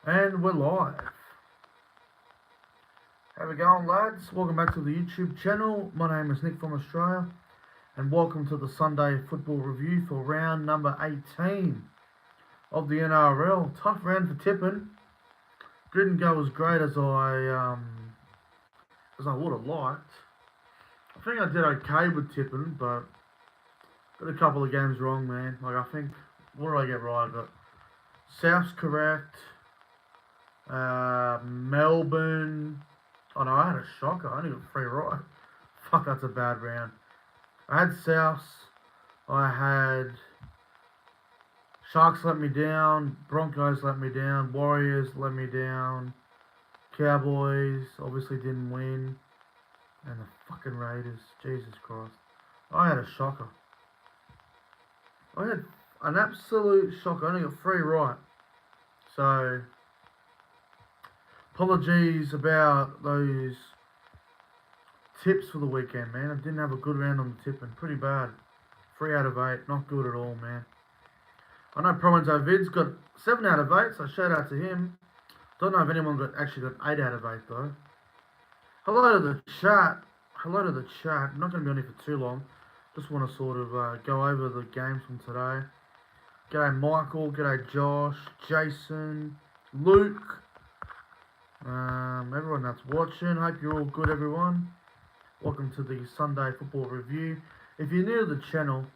And we're live. How we going, lads? Welcome back to the YouTube channel. My name is Nick from Australia, and welcome to the Sunday football review for round number 18 of the NRL. Tough round for tipping. Didn't go as great as I would have liked. I think I did okay with tipping, but got a couple of games wrong, man. I think, what did I get right? I got South's correct. Melbourne. Oh no, I had a shocker. I only got 3 right. Fuck, that's a bad round. I had Souths. I had Sharks let me down. Broncos let me down. Warriors let me down. Cowboys obviously didn't win. And the fucking Raiders. Jesus Christ. I had a shocker. I had an absolute shocker. I only got 3 right. So, apologies about those tips for the weekend, man. I didn't have a good round on the tipping. Pretty bad. 3 out of 8. Not good at all, man. I know Promenzo Vid's got 7 out of 8, so shout out to him. Don't know if anyone actually got 8 out of 8, though. Hello to the chat. Hello to the chat. I'm not going to be on here for too long. Just want to sort of go over the games from today. G'day Michael. G'day Josh. Jason. Luke. Everyone that's watching. Hope you're all good, everyone. Welcome to the Sunday football review. If you're new to the channel,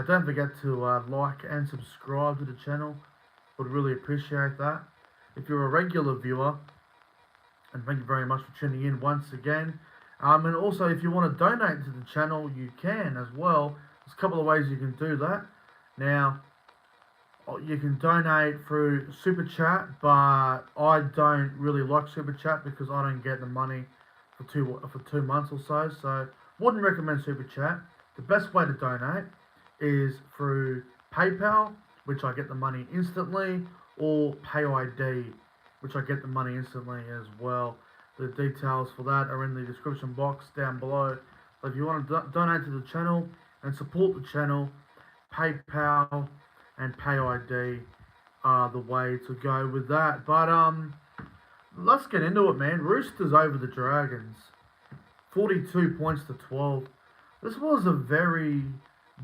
don't forget to like and subscribe to the channel. Would really appreciate that. If you're a regular viewer, and thank you very much for tuning in once again. And also, if you want to donate to the channel, you can as well. There's a couple of ways you can do that. Now, you can donate through Super Chat, but I don't really like Super Chat because I don't get the money for 2 months or so. So, wouldn't recommend Super Chat. The best way to donate is through PayPal, which I get the money instantly, or PayID, which I get the money instantly as well. The details for that are in the description box down below. So if you want to donate to the channel and support the channel, PayPal and PayID are the way to go with that. But let's get into it, man. Roosters over the Dragons, 42 points to 12. This was a very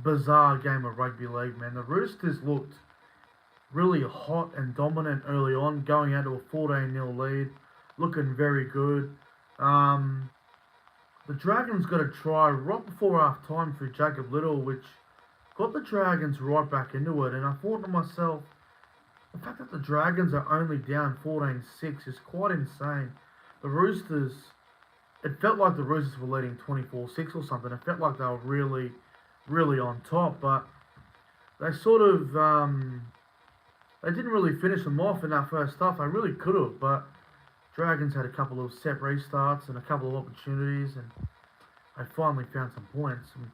bizarre game of rugby league, man. The Roosters looked really hot and dominant early on, going out to a 14-0 lead, looking very good. The Dragons got a try right before half time through Jacob Little, which got the Dragons right back into it. And I thought to myself, the fact that the Dragons are only down 14-6 is quite insane. The Roosters, it felt like the Roosters were leading 24-6 or something. It felt like they were really, really on top, but they sort of they didn't really finish them off in that first half. They really could have, but Dragons had a couple of set restarts and a couple of opportunities, and they finally found some points. And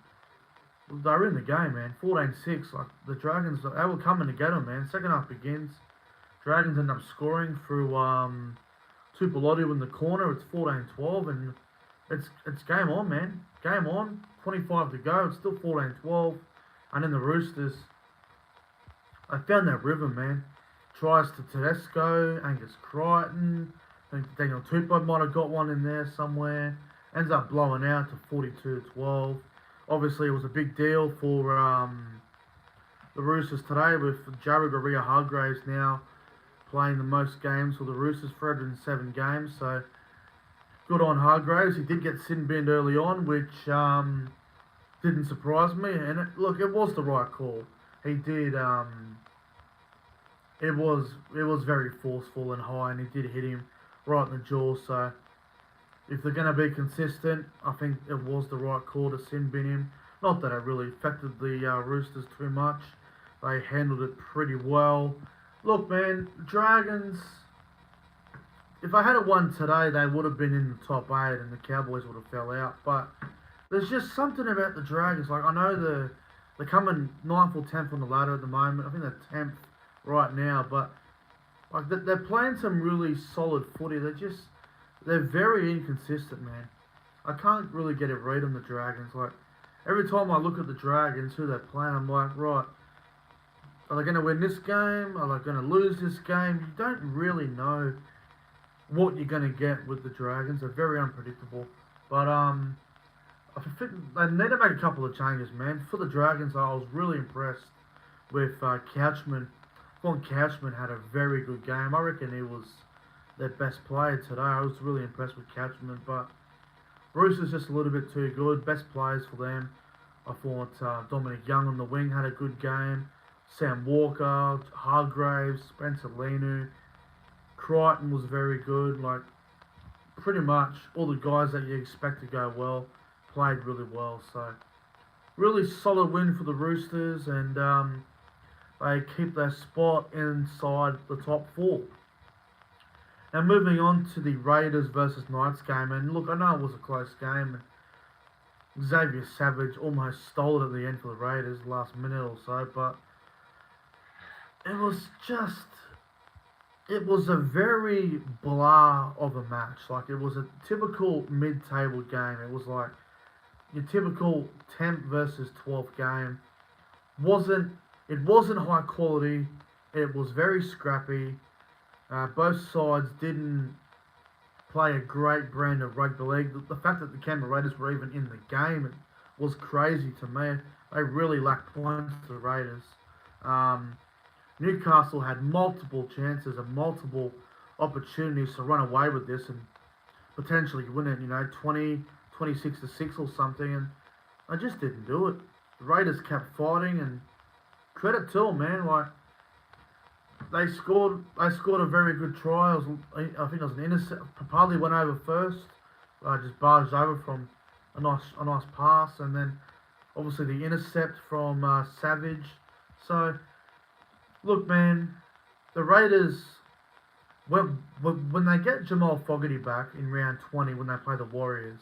they were in the game, man. 14-6. Like, the Dragons, they were coming to get them, man. Second half begins. Dragons end up scoring through Tupelotu in the corner. It's 14-12, and it's game on, man. Game on. 25 to go. It's still 14-12. And then the Roosters, I found that rhythm, man. Tries to Tedesco, Angus Crichton. I think Daniel Tupou might have got one in there somewhere. Ends up blowing out to 42-12. Obviously, it was a big deal for the Roosters today, with Jared Waerea-Hargreaves now playing the most games for the Roosters, 307 games. So, good on Hargreaves. He did get sin binned early on, which didn't surprise me. And look, it was the right call. He did. It was very forceful and high, and he did hit him right in the jaw. So, if they're going to be consistent, I think it was the right call to sin bin him. Not that it really affected the Roosters too much. They handled it pretty well. Look, man, Dragons, if they had won today, they would have been in the top 8 and the Cowboys would have fell out. But there's just something about the Dragons. Like, I know they're coming 9th or 10th on the ladder at the moment. I think they're 10th right now. But like, they're playing some really solid footy. They're very inconsistent, man. I can't really get a read on the Dragons. Like, every time I look at the Dragons, who they're playing, I'm like, right, Are they going to win this game? Are they going to lose this game? You don't really know what you're going to get with the Dragons. They're very unpredictable. But I think they need to make a couple of changes, man. For the Dragons, I was really impressed with Couchman. Von Couchman had a very good game. I reckon he was their best player today. I was really impressed with Couchman, but Roosters just a little bit too good. Best players for them. I thought Dominic Young on the wing had a good game. Sam Walker, Hargraves, Spencer Lenu, Crichton was very good. Like, pretty much all the guys that you expect to go well played really well. So, really solid win for the Roosters, and they keep their spot inside the top four. Now, moving on to the Raiders versus Knights game, and look, I know it was a close game. Xavier Savage almost stole it at the end for the Raiders, last minute or so, but it was a very blah of a match. Like, it was a typical mid-table game. It was like your typical 10th versus 12th game. It wasn't high quality. It was very scrappy. Both sides didn't play a great brand of rugby league. The fact that the Canberra Raiders were even in the game was crazy to me. They really lacked points to the Raiders. Newcastle had multiple chances and multiple opportunities to run away with this and potentially win it, 26-6 or something, and they just didn't do it. The Raiders kept fighting, and credit to them, man. Like, they scored a very good try. I think it was an intercept. Papali went over first, just barged over from a nice pass, and then obviously the intercept from Savage. So, look, man, the Raiders, when they get Jamal Fogarty back in round 20 when they play the Warriors,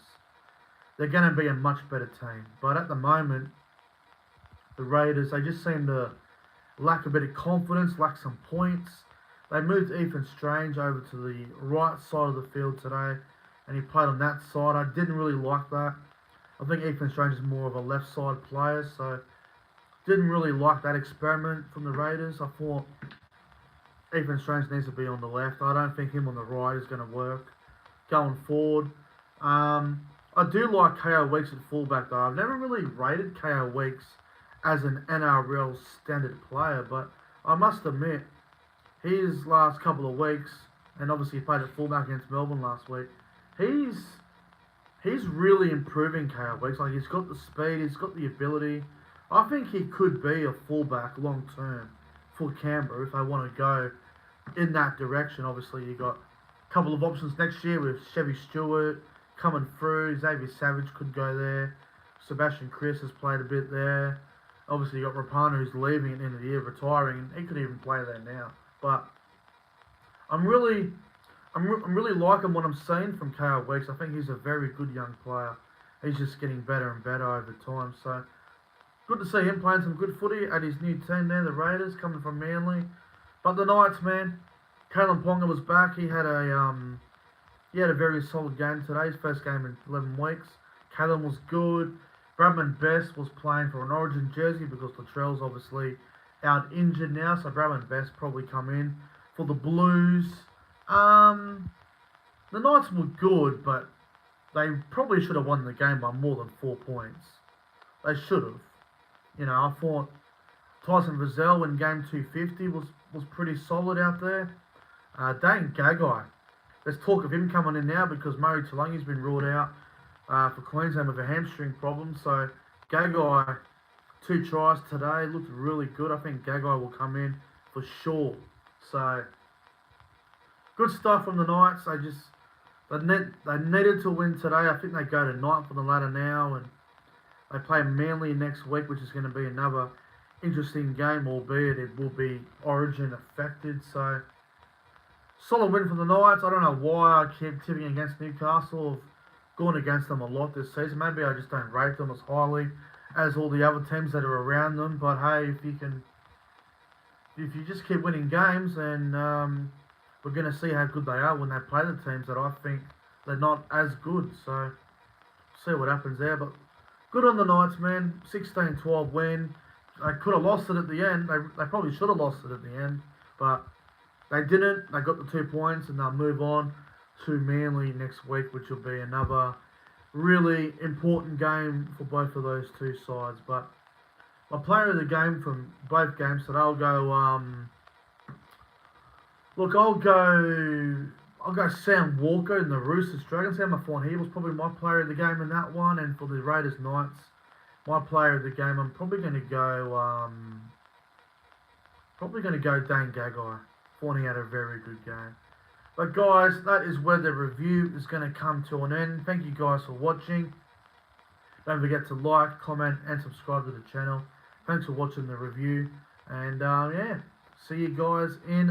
they're going to be a much better team. But at the moment, the Raiders, they just seem to lack a bit of confidence, lack some points. They moved Ethan Strange over to the right side of the field today, and he played on that side. I didn't really like that. I think Ethan Strange is more of a left side player, so didn't really like that experiment from the Raiders. I thought Ethan Strange needs to be on the left. I don't think him on the right is going to work going forward. I do like KO Weeks at fullback, though. I've never really rated KO Weeks as an NRL standard player, but I must admit, his last couple of weeks, and obviously he played at fullback against Melbourne last week, he's really improving KO Weeks. Like, he's got the speed, he's got the ability. I think he could be a fullback long term for Canberra if they want to go in that direction. Obviously, you got a couple of options next year with Chevy Stewart coming through. Xavier Savage could go there. Sebastian Chris has played a bit there. Obviously, you got Rapana who's leaving at the end of the year, retiring, and he could even play there now. But I'm really liking what I'm seeing from KO Weeks. I think he's a very good young player. He's just getting better and better over time. So good to see him playing some good footy at his new team there, the Raiders, coming from Manly. But the Knights, man, Kalen Ponga was back. He had a very solid game today. His first game in 11 weeks. Kalen was good. Bradman Best was playing for an Origin jersey because Latrell's obviously out injured now. So Bradman Best probably come in for the Blues. The Knights were good, but they probably should have won the game by more than 4 points. They should have. I thought Tyson Frizzell in game 250 was pretty solid out there. Dane Gagai, there's talk of him coming in now because Murray Talangi's been ruled out for Queensland with a hamstring problem. So Gagai, 2 tries today, looked really good. I think Gagai will come in for sure. So good stuff from the Knights. They needed to win today. I think they go to 9th on the ladder now, and they play Manly next week, which is going to be another interesting game, albeit it will be Origin affected. So solid win for the Knights. I don't know why I keep tipping against Newcastle. I've gone against them a lot this season. Maybe I just don't rate them as highly as all the other teams that are around them. But hey, if you just keep winning games, then we're going to see how good they are when they play the teams that I think they're not as good. So see what happens there. But good on the Knights, man. 16-12 win. They could have lost it at the end. They probably should have lost it at the end, but they didn't. They got the 2 points and they'll move on to Manly next week, which will be another really important game for both of those two sides. But my player of the game from both games, so I'll go. Look, I'll go Sam Walker in the Roosters Dragons game. I thought he was probably my player of the game in that one, and for the Raiders Knights, my player of the game, I'm probably going to go. Dane Gagai. Thought he had a very good game. But guys, that is where the review is going to come to an end. Thank you guys for watching. Don't forget to like, comment, and subscribe to the channel. Thanks for watching the review. And yeah, see you guys in